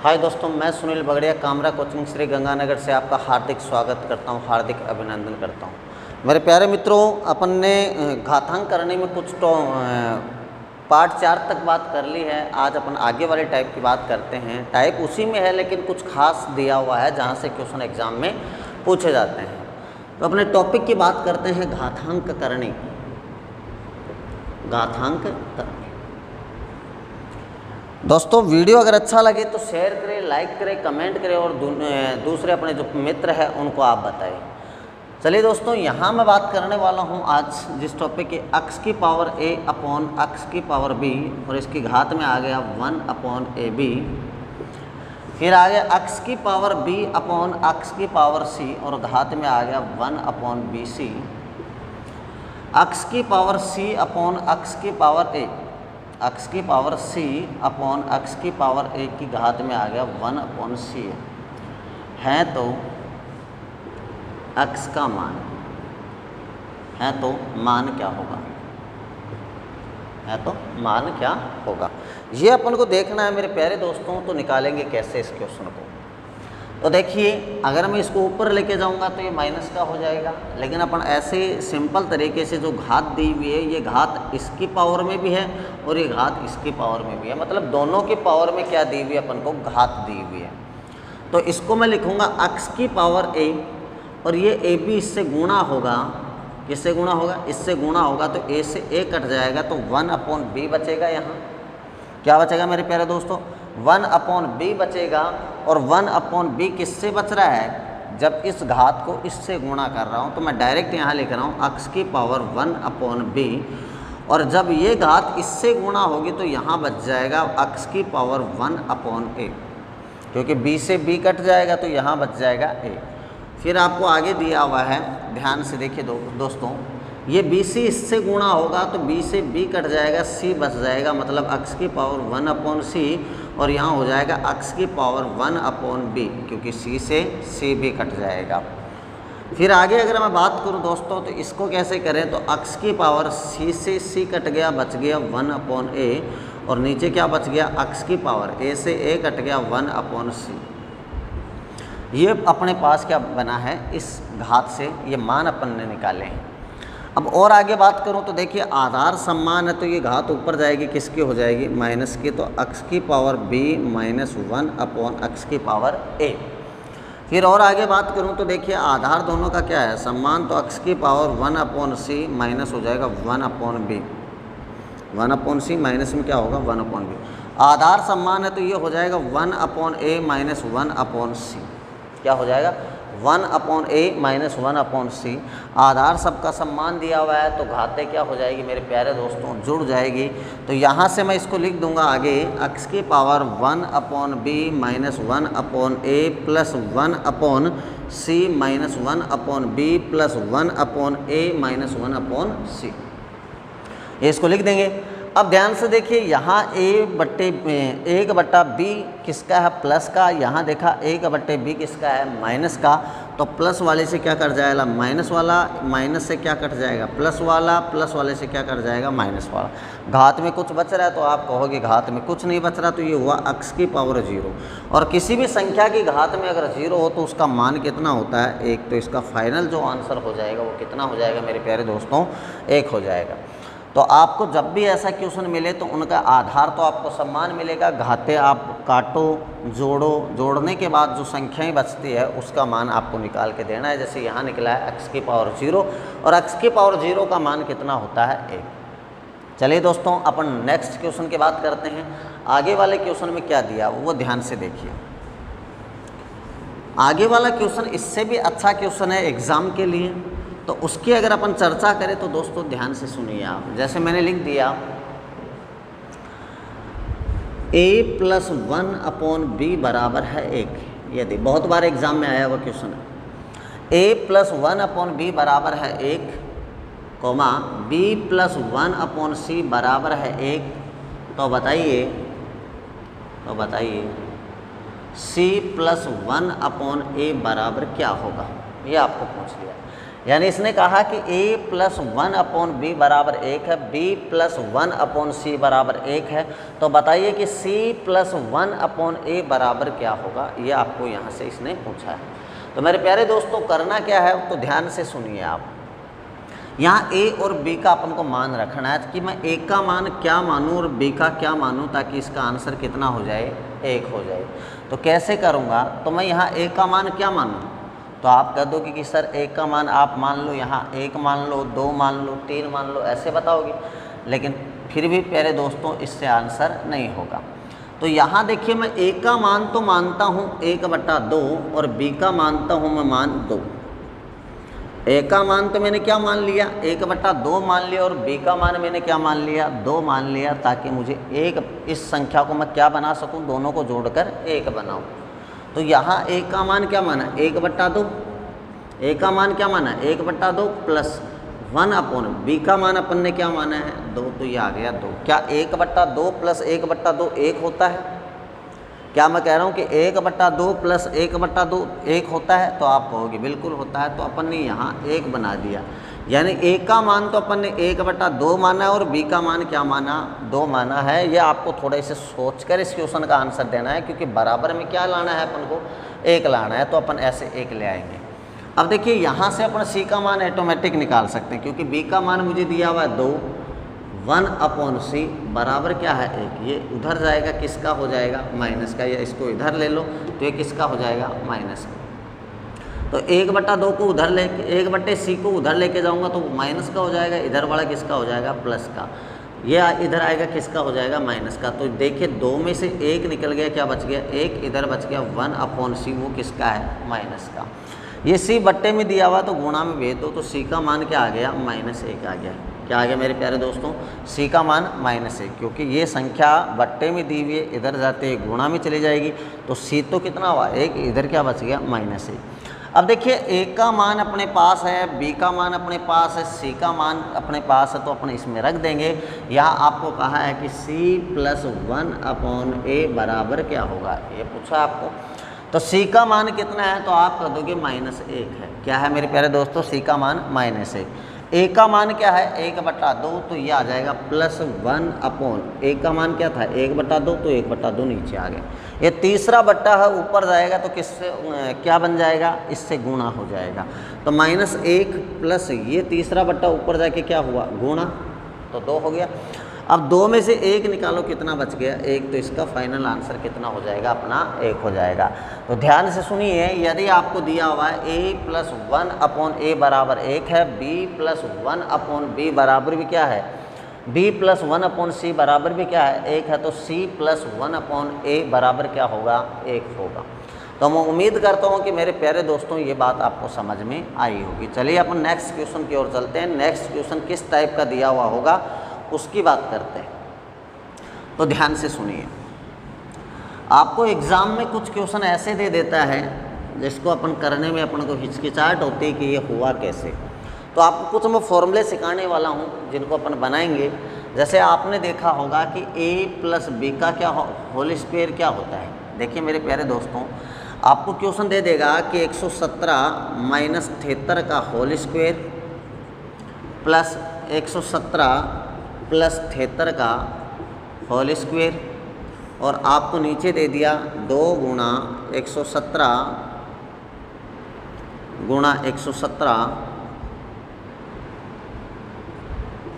हाय दोस्तों, मैं सुनील बगड़िया कामरा कोचिंग श्री गंगानगर से आपका हार्दिक स्वागत करता हूं, हार्दिक अभिनंदन करता हूं। मेरे प्यारे मित्रों, अपन ने घातांक करने में कुछ तो पार्ट 4 तक बात कर ली है। आज अपन आगे वाले टाइप की बात करते हैं। टाइप उसी में है लेकिन कुछ खास दिया हुआ है जहाँ से क्वेश्चन एग्जाम में पूछे जाते हैं। तो अपने टॉपिक की बात करते हैं घातांक करने। घातांक करने दोस्तों, वीडियो अगर अच्छा लगे तो शेयर करें, लाइक करें, कमेंट करें और दूसरे अपने जो मित्र हैं उनको आप बताएं। चलिए दोस्तों, यहाँ मैं बात करने वाला हूँ आज जिस टॉपिक की x की पावर a अपॉन x की पावर b और इसकी घात में आ गया 1 अपॉन ab। फिर आ गया x की पावर b अपॉन x की पावर c और घात में आ गया 1 अपॉन bc। x की पावर c अपॉन x की पावर a, x की पावर c अपॉन x की पावर a की घात में आ गया 1 अपॉन c है। तो x का मान है तो मान क्या होगा, है तो मान क्या होगा, ये अपन को देखना है मेरे प्यारे दोस्तों। तो निकालेंगे कैसे इस क्वेश्चन को। तो देखिए, अगर मैं इसको ऊपर लेके जाऊंगा तो ये माइनस का हो जाएगा, लेकिन अपन ऐसे सिंपल तरीके से जो घात दी हुई है, ये घात इसकी पावर में भी है और ये घात इसकी पावर में भी है, मतलब दोनों की पावर में क्या दी हुई है, अपन को घात दी हुई है। तो इसको मैं लिखूंगा x की पावर a और ये a b इससे गुणा होगा। किससे गुणा होगा? इससे गुणा होगा तो a से a कट जाएगा तो 1 अपॉन b बचेगा। यहाँ क्या बचेगा मेरे प्यारे दोस्तों? 1 अपॉन b बचेगा। और 1 अपॉन b किससे बच रहा है? जब इस घात को इससे गुणा कर रहा हूँ तो मैं डायरेक्ट यहाँ लिख रहा हूँ x की पावर 1 अपॉन b, और जब ये घात इससे गुणा होगी तो यहाँ बच जाएगा x की पावर 1 अपॉन a, क्योंकि b से b कट जाएगा तो यहाँ बच जाएगा a। फिर आपको आगे दिया हुआ है, ध्यान से देखिए दोस्तों, ये b से इससे गुणा होगा तो b से b कट जाएगा, c बच जाएगा, मतलब x की पावर 1 अपॉन c और यहाँ हो जाएगा x की पावर 1 अपॉन b, क्योंकि c से c भी कट जाएगा। फिर आगे अगर मैं बात करूँ दोस्तों तो इसको कैसे करें, तो x की पावर c से c कट गया, बच गया 1 अपॉन a, और नीचे क्या बच गया? x की पावर a से a कट गया 1 अपॉन c। ये अपने पास क्या बना है, इस घात से ये मान अपन ने निकाले हैं। अब और आगे बात करूं तो देखिए, आधार समान है तो ये घात ऊपर जाएगी, किसकी हो जाएगी? माइनस की। तो x की power b minus 1 upon x की पावर a। फिर और आगे बात करूं तो देखिए, आधार दोनों का क्या है? समान। तो x की पावर 1 अपॉन c माइनस हो जाएगा 1 upon b। 1 upon c minus में क्या होगा? 1 अपॉन b। आधार समान है तो ये हो जाएगा 1 upon a minus 1 upon c। क्या हो जाएगा? 1 upon a minus 1 upon c। आधार सबका सम्मान दिया हुआ है तो घातें क्या हो जाएगी मेरे प्यारे दोस्तों? जुड़ जाएगी। तो यहाँ से मैं इसको लिख दूंगा आगे, x की power 1 upon b minus 1 upon a plus 1 upon c minus 1 upon b plus 1 upon a minus 1 upon c। ये इसको लिख देंगे। अब ध्यान से देखिए, यहाँ a बट्टे 1 बट्टा b किसका है? प्लस का। यहाँ देखा 1 बट्टे b किसका है? माइनस का। तो प्लस वाले से क्या कट जाएगा? माइनस वाला। माइनस से क्या कट जाएगा? प्लस वाला। प्लस वाले से क्या कट जाएगा? माइनस वाला। घात में कुछ बच रहा है तो आप कहोगे घात में कुछ नहीं बच रहा, तो ये हुआ x की पावर 0। और किसी भी संख्या की घात में अगर 0 हो तो उसका मान कितना होता है? 1। तो इसका फाइनल जो आंसर हो जाएगा वो कितना हो जाएगा मेरे प्यारे दोस्तों? 1 हो जाएगा। तो आपको जब भी ऐसा क्वेश्चन मिले तो उनका आधार तो आपको समान मिलेगा, घातें आप काटो, जोड़ो, जोड़ने के बाद जो संख्याएं बचती है उसका मान आपको निकाल के देना है। जैसे यहाँ निकला है x की पावर 0 और x की पावर 0 का मान कितना होता है? 1। चलिए दोस्तों, अपन नेक्स्ट क्वेश्चन की बात करते हैं। आगे वाले क्वेश्चन में क्या दिया वो ध्यान से देखिए। आगे वाला क्वेश्चन इससे भी अच्छा क्वेश्चन है एग्जाम के लिए, तो उसकी अगर अपन चर्चा करें तो दोस्तों ध्यान से सुनिए आप। जैसे मैंने लिख दिया a प्लस 1 अपॉन b बराबर है 1। यदि बहुत बार एग्जाम में आया हुआ क्वेश्चन है, a प्लस 1 अपॉन b बराबर है 1, comma b plus 1 upon c बराबर है 1, तो बताइए c प्लस 1 अपॉन a बराबर क्या होगा? ये आपको पूछ लिया। यानी इसने कहा कि a प्लस 1/b बराबर 1 है, b प्लस 1/c बराबर 1 है। तो बताइए कि c प्लस 1/a बराबर क्या होगा, ये आपको यहाँ से इसने पूछा है। तो मेरे प्यारे दोस्तों करना क्या है, तो ध्यान से सुनिए आप। यहाँ a और b का अपन को मान रखना है कि मैं a का मान क्या मानूँ और b का क्या मानूँ, ताकि इसका आंसर कितना हो जाए, 1 हो जाए। तो कैसे करूँगा, तो मैं यहाँ a का मान क्या मानूँ, तो आप कह दोगे कि सर a का मान आप मान लो, यहाँ 1 मान लो, 2 मान लो, 3 मान लो, ऐसे बताओगे। लेकिन फिर भी प्यारे दोस्तों इससे आंसर नहीं होगा। तो यहाँ देखिए मैं a का मान तो मानता हूँ 1/2 और b का मानता हूँ मैं मान 2। a का मान तो मैंने क्या मान लिया, 1/2 मान लिया, और b का मान मैंने क्या मान लिया, 2 मान लिया, ताकि मुझे एक इस संख्या को मैं क्या बना सकूं, दोनों को जोड़कर 1 बनाऊं। तो यहाँ a का मान क्या माना, 1/2, a का मान क्या माना, 1/2 प्लस 1/b का मान अपन ने क्या माना है, 2। तो ये आ गया 2। क्या 1/2 प्लस 1/2 1 होता है? क्या मैं कह रहा हूँ कि 1/2 प्लस 1/2 1 होता है? तो आप कहोगे बिल्कुल होता है। तो अपन ने यहाँ 1 बना दिया, यानी a का मान तो अपन ने 1/2 माना है और b का मान क्या माना, 2 माना है। ये आपको थोड़ा इसे सोचकर इस क्वेश्चन का आंसर देना है, क्योंकि बराबर में क्या लाना है अपन को, 1 लाना है। तो अपन ऐसे 1 ले आएंगे। अब देखिए यहाँ से अपन c का मान ऑटोमेटिक निकाल सकते हैं, क्योंकि b का मान मुझे दिया हुआ है 2, 1/c बराबर क्या है 1। ये उधर जाएगा, किसका हो जाएगा, माइनस का। या इसको इधर ले लो तो ये किसका हो जाएगा, माइनस का। तो 1/2 को उधर लेके, 1/c को उधर लेके जाऊंगा तो माइनस का हो जाएगा, इधर वाला किसका हो जाएगा, प्लस का। ये इधर आएगा, किसका हो जाएगा, माइनस का। तो देखिए 2 में से 1 निकल गया, क्या बच गया, 1 इधर बच गया, 1/c वो किसका है, माइनस का। ये c बट्टे में दिया हुआ तो गुणा में भेज दो, तो c का मान क्या आ गया, -1 आ गया। क्या आ गया मेरे प्यारे दोस्तों, c का मान -1, क्योंकि ये संख्या बट्टे में दी हुई है, इधर जाते गुणा में चली जाएगी। तो c तो कितना हुआ, 1, इधर क्या बच गया, -1। अब देखिए a का मान अपने पास है, b का मान अपने पास है, c का मान अपने पास है, तो अपन इसमें रख देंगे। यहाँ आपको कहा है कि c प्लस 1/a बराबर क्या होगा, ये पूछा आपको। तो c का मान कितना है, तो आप कह दोगे -1 है। क्या है मेरे प्यारे दोस्तों, c का मान -1। a का मान क्या है, 1/2, तो ये आ जाएगा +1/, a का मान क्या था, 1/2, तो 1/2 नीचे आ गया। ये तीसरा बट्टा है, ऊपर जाएगा तो किससे क्या बन जाएगा, इससे गुणा हो जाएगा। तो -1 प्लस ये तीसरा बट्टा ऊपर जाके क्या हुआ, गुणा, तो 2 हो गया। अब 2 में से 1 निकालो, कितना बच गया, 1। तो इसका फाइनल आंसर कितना हो जाएगा, अपना 1 हो जाएगा। तो ध्यान से सुनिए, यदि आपको दिया हुआ है a प्लस 1/a बराबर 1 है, b प्लस 1/b बराबर भी क्या है, b प्लस 1/c बराबर भी क्या है, 1 है, तो c प्लस 1/a बराबर क्या होगा, 1 होगा। तो मैं उम्मीद करता हूँ कि मेरे प्यारे दोस्तों ये बात आपको समझ में आई होगी। चलिए अपन नेक्स्ट क्वेश्चन की ओर चलते हैं। नेक्स्ट क्वेश्चन किस टाइप का दिया हुआ होगा उसकी बात करते हैं। तो ध्यान से सुनिए, आपको एग्ज़ाम में कुछ क्वेश्चन ऐसे दे देता है जिसको अपन करने में अपन को हिचकिचाहट होती है कि ये हुआ कैसे। तो आपको कुछ मैं फॉर्मूले सिखाने वाला हूँ जिनको अपन बनाएंगे। जैसे आपने देखा होगा कि a प्लस बी का क्या होल स्क्वायर क्या होता है। देखिए मेरे प्यारे दोस्तों, आपको क्वेश्चन दे देगा कि 117 माइनस 73 का होल स्क्वायर प्लस 117 प्लस 73 का होल स्क्वायर, और आपको नीचे दे दिया 2 गुणा 117 गुणा 117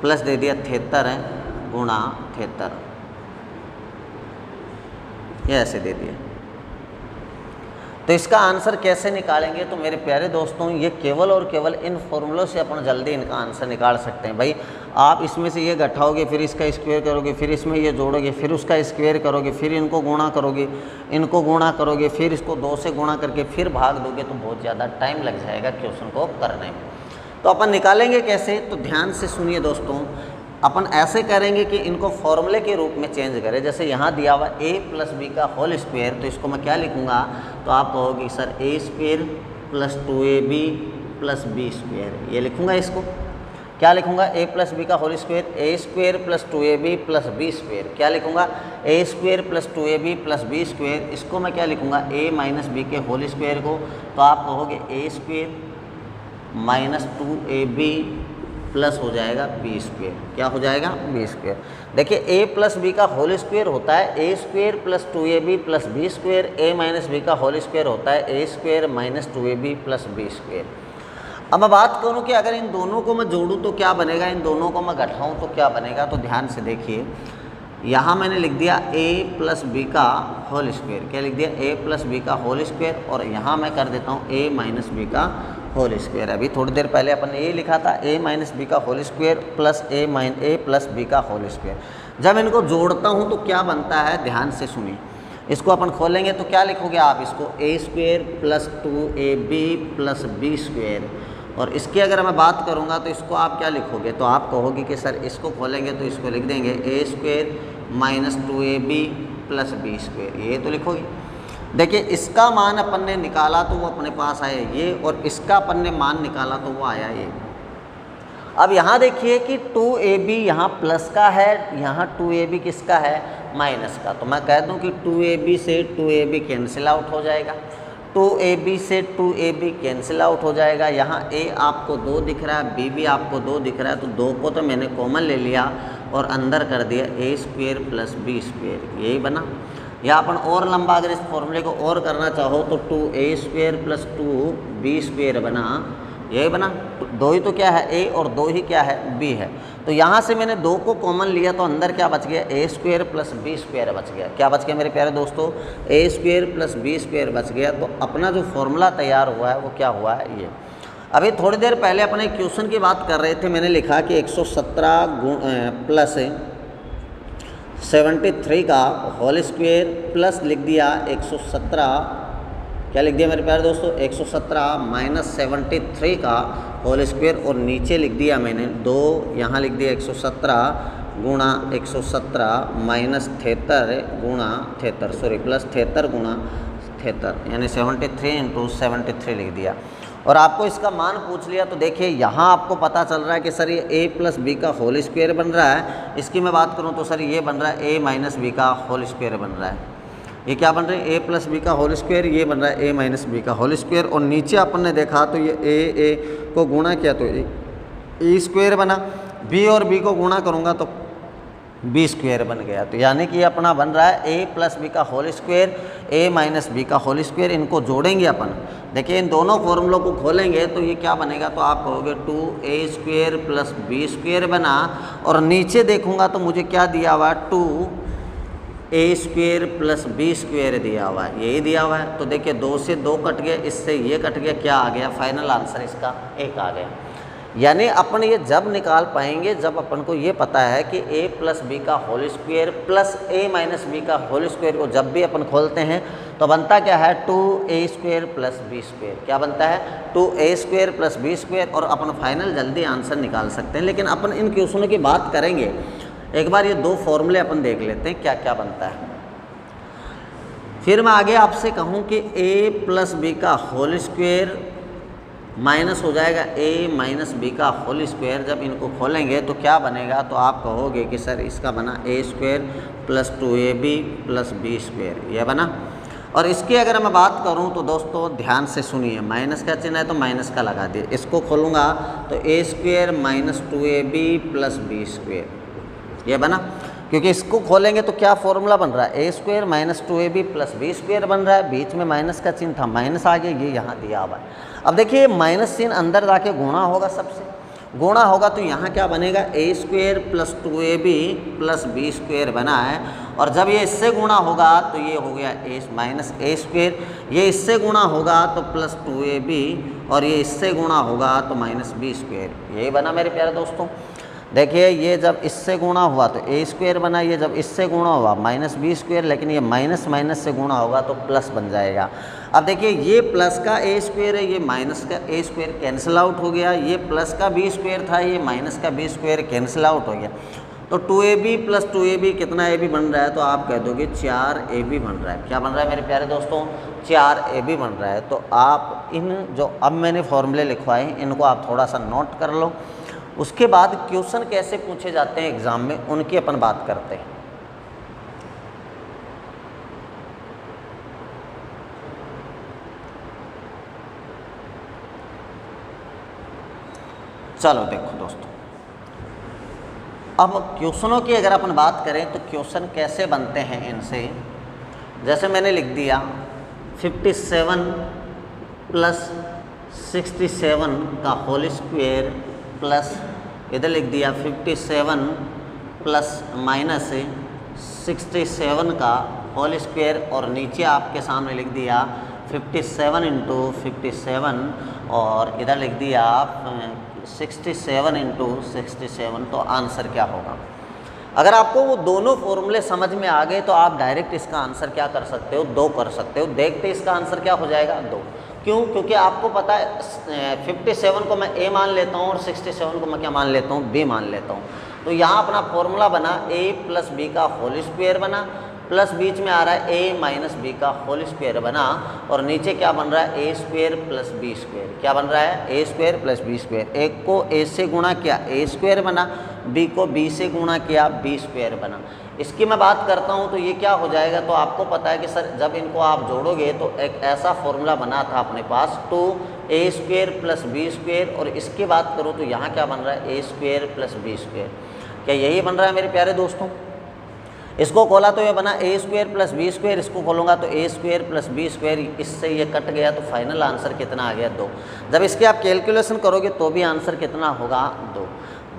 प्लस दे दिया 73 गुणा 73, ये ऐसे दे दिया। तो इसका आंसर कैसे निकालेंगे, तो मेरे प्यारे दोस्तों ये केवल और केवल इन फॉर्मूलों से अपन जल्दी इनका आंसर निकाल सकते हैं। भाई आप इसमें से ये घटाओगे, फिर इसका स्क्वायर करोगे, फिर इसमें ये जोड़ोगे, फिर उसका स्क्वायर करोगे, फिर इनको गुणा करोगे, इनको गुणा करोगे, फिर इसको 2 से गुणा करके फिर भाग दोगे, तो बहुत ज़्यादा टाइम लग जाएगा क्वेश्चन को करने में। तो अपन निकालेंगे कैसे, तो ध्यान से सुनिए दोस्तों। अपन ऐसे करेंगे कि इनको फॉर्मूले के रूप में चेंज करें। जैसे यहाँ दिया हुआ a प्लस बी का होल स्क्वायर, तो इसको मैं क्या लिखूँगा, तो आप कहोगे sir a square plus 2ab plus B square, ये लिखूँगा। इसको क्या लिखूँगा, a प्लस बी का whole square, a square plus 2ab plus B square. क्या लिखूँगा, a square plus 2ab plus B square. इसको मैं क्या लिखूँगा, a माइनस बी के होल स्क्वायर को, तो आप कहोगे a square minus 2ab plus हो जाएगा बी स्क्वेयर। क्या हो जाएगा? B square. देखिए a प्लस बी का होल स्क्वेयर होता है a square plus 2ab plus B square, a minus B का होल स्क्वेयर होता है a square minus 2ab plus B square. अब मैं बात करूं कि अगर इन दोनों को मैं जोड़ूं तो क्या बनेगा, इन दोनों को मैं घटाऊं तो क्या बनेगा, तो ध्यान से देखिए यहाँ मैंने लिख दिया a प्लस बी का होल स्क्वेयर। क्या लिख दिया? a प्लस बी का होल स्क्वेयर, और यहाँ मैं कर देता हूँ a माइनस बी का होल स्क्वेयर। अभी थोड़ी देर पहले अपन ने ये लिखा था a माइनस बी का whole square plus a plus B का होल स्क्वेयर। जब इनको जोड़ता हूँ तो क्या बनता है, ध्यान से सुनिए। इसको अपन खोलेंगे तो क्या लिखोगे आप, इसको a square plus 2ab plus B square, और इसकी अगर मैं बात करूंगा तो इसको आप क्या लिखोगे, तो आप कहोगे कि सर इसको खोलेंगे तो इसको लिख देंगे a square minus 2ab plus B square, ये तो लिखोगे। देखिए इसका मान अपन ने निकाला तो वो अपने पास आया ये, और इसका अपन ने मान निकाला तो वो आया ये। अब यहाँ देखिए कि 2ab यहाँ प्लस का है, यहाँ 2ab किसका है, माइनस का। तो मैं कह दूँ कि 2ab से 2ab कैंसिल आउट हो जाएगा, 2ab से 2ab कैंसिल आउट हो जाएगा। यहाँ a आपको 2 दिख रहा है, b भी आपको 2 दिख रहा है, तो 2 को तो मैंने कॉमन ले लिया और अंदर कर दिया a square plus B square, यही बना। या अपन और लंबा अगर इस फॉर्मूले को और करना चाहो तो 2a square plus 2b square बना, यही बना। 2 ही तो क्या है a, और 2 ही क्या है b है। तो यहाँ से मैंने 2 को कॉमन लिया तो अंदर क्या बच गया, a square plus B square बच गया। क्या बच गया मेरे प्यारे दोस्तों, a square plus B square बच गया। तो अपना जो फॉर्मूला तैयार हुआ है वो क्या हुआ है, ये। अभी थोड़ी देर पहले अपने क्वेश्चन की बात कर रहे थे, मैंने लिखा कि 117 प्लस 73 का होल स्क्वेयर प्लस लिख दिया 117, क्या लिख दिया मेरे प्यारे दोस्तों, 117 माइनस 73 का होल स्क्वेयर, और नीचे लिख दिया मैंने 2, यहाँ लिख दिया 117 गुणा 117 माइनस 73 गुणा 73, सॉरी प्लस 73 गुणा 73, यानी 73 इंटू 73 लिख दिया। और आपको इसका मान पूछ लिया तो देखिए यहाँ आपको पता चल रहा है कि सर ये a प्लस बी का होल स्क्वायर बन रहा है। इसकी मैं बात करूँ तो सर ये बन रहा है a माइनस बी का होल स्क्वायर बन रहा है। ये क्या बन रहा है, a प्लस बी का होल स्क्वायर, ये बन रहा है a माइनस बी का होल स्क्वायर। और नीचे अपन ने देखा तो ये a को गुणा किया तो a स्क्वायर बना, b और b को गुणा करूँगा तो बी स्क्वेयर बन गया। तो यानी कि अपना बन रहा है a प्लस बी का whole square, a minus B का होल स्क्वेयर। इनको जोड़ेंगे अपन, देखिए इन दोनों फॉर्मूलों को खोलेंगे तो ये क्या बनेगा, तो आप कहोगे 2a square plus B square बना, और नीचे देखूंगा तो मुझे क्या दिया हुआ है, 2a square plus B square दिया हुआ है, यही दिया हुआ है। तो देखिए 2 से 2 कट गया, इससे ये कट गया, क्या आ गया, फाइनल आंसर इसका 1 आ गया। यानी अपन ये जब निकाल पाएंगे जब अपन को ये पता है कि a प्लस बी का whole square plus a minus B का होल स्क्वायर को जब भी अपन खोलते हैं तो बनता क्या है, 2a square plus B square. क्या बनता है, 2a square plus B square, और अपन फाइनल जल्दी आंसर निकाल सकते हैं। लेकिन अपन इन क्वेश्चनों की बात करेंगे, एक बार ये 2 फॉर्मूले अपन देख लेते हैं क्या क्या बनता है, फिर मैं आगे आपसे कहूँ कि a प्लस बी का होल स्क्वायर माइनस हो जाएगा a माइनस बी का होल स्क्वायर। जब इनको खोलेंगे तो क्या बनेगा, तो आप कहोगे कि सर इसका बना a square plus 2ab plus B square, यह बना। और इसकी अगर मैं बात करूं तो दोस्तों ध्यान से सुनिए, माइनस का चिन्ह है तो माइनस का लगा दिए। इसको खोलूँगा तो a square minus 2ab plus B square, यह बना। क्योंकि इसको खोलेंगे तो क्या फॉर्मूला बन रहा है, a square minus 2ab plus B square बन रहा है, बीच में माइनस का चिन्ह था, माइनस आ गया, ये यहाँ दिया हुआ है। अब देखिए माइनस चिन्ह अंदर जाके गुणा होगा, सबसे गुणा होगा तो यहाँ क्या बनेगा, a square plus 2ab plus B square बना है। और जब ये इससे गुणा होगा तो ये हो गया a माइनस a स्क्वायर, ये इससे गुणा होगा तो प्लस 2ab, और ये इससे गुणा होगा तो माइनस बी स्क्वायर, यही बना मेरे प्यारे दोस्तों। देखिए ये जब इससे गुणा हुआ तो a स्क्वायर बना, ये जब इससे गुणा हुआ माइनस बी स्क्वायर, लेकिन ये माइनस माइनस से गुणा होगा तो प्लस बन जाएगा। अब देखिए ये प्लस का a स्क्वायर है, ये माइनस का a स्क्वायर कैंसिल आउट हो गया, ये प्लस का b स्क्वायर था, ये माइनस का b स्क्वायर कैंसिल आउट हो गया। तो 2ab प्लस 2ab कितना ab बन रहा है, तो आप कह दोगे 4ab बन रहा है। क्या बन रहा है मेरे प्यारे दोस्तों, 4ab बन रहा है। तो आप इन जो अब मैंने फॉर्मूले लिखवाए इनको आप थोड़ा सा नोट कर लो, उसके बाद क्वेश्चन कैसे पूछे जाते हैं एग्ज़ाम में उनकी अपन बात करते हैं। चलो देखो दोस्तों, अब क्वेश्चनों की अगर अपन बात करें तो क्वेश्चन कैसे बनते हैं इनसे, जैसे मैंने लिख दिया 57 प्लस 67 का होल स्क्वायर प्लस इधर लिख दिया 57 प्लस माइनस 67 का होल स्क्वायर और नीचे आपके सामने लिख दिया 57 इंटू 57 और इधर लिख दिया 67 इंटू 67। तो आंसर क्या होगा? अगर आपको वो दोनों फॉर्मूले समझ में आ गए तो आप डायरेक्ट इसका आंसर क्या कर सकते हो? 2 कर सकते हो। देखते इसका आंसर क्या हो जाएगा? 2। क्यों? क्योंकि आपको पता है 57 को मैं a मान लेता हूँ और 67 को मैं क्या मान लेता हूँ? b मान लेता हूँ। तो यहाँ अपना फॉर्मूला बना a प्लस बी का होल स्क्वायर बना, प्लस बीच में आ रहा है a माइनस बी का होल स्क्वायर बना और नीचे क्या बन रहा है? a square plus B square. क्या बन रहा है? a square plus B square. एक को a से गुणा किया a स्क्वायर बना, b को b से गुणा किया b स्क्वायर बना। इसकी मैं बात करता हूँ तो ये क्या हो जाएगा? तो आपको पता है कि सर जब इनको आप जोड़ोगे तो एक ऐसा फॉर्मूला बना था अपने पास 2a square plus B square और इसकी बात करो तो यहाँ क्या बन रहा है? a square plus B square. क्या यही बन रहा है मेरे प्यारे दोस्तों? इसको खोला तो ये बना a square plus B square, इसको खोलूँगा तो a square plus B square, इससे ये कट गया तो फाइनल आंसर कितना आ गया? 2। जब इसके आप कैलकुलेशन करोगे तो भी आंसर कितना होगा? 2।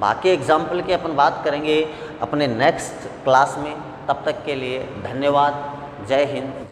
बाकी एग्जाम्पल की अपन बात करेंगे अपने नेक्स्ट क्लास में। तब तक के लिए धन्यवाद। जय हिंद।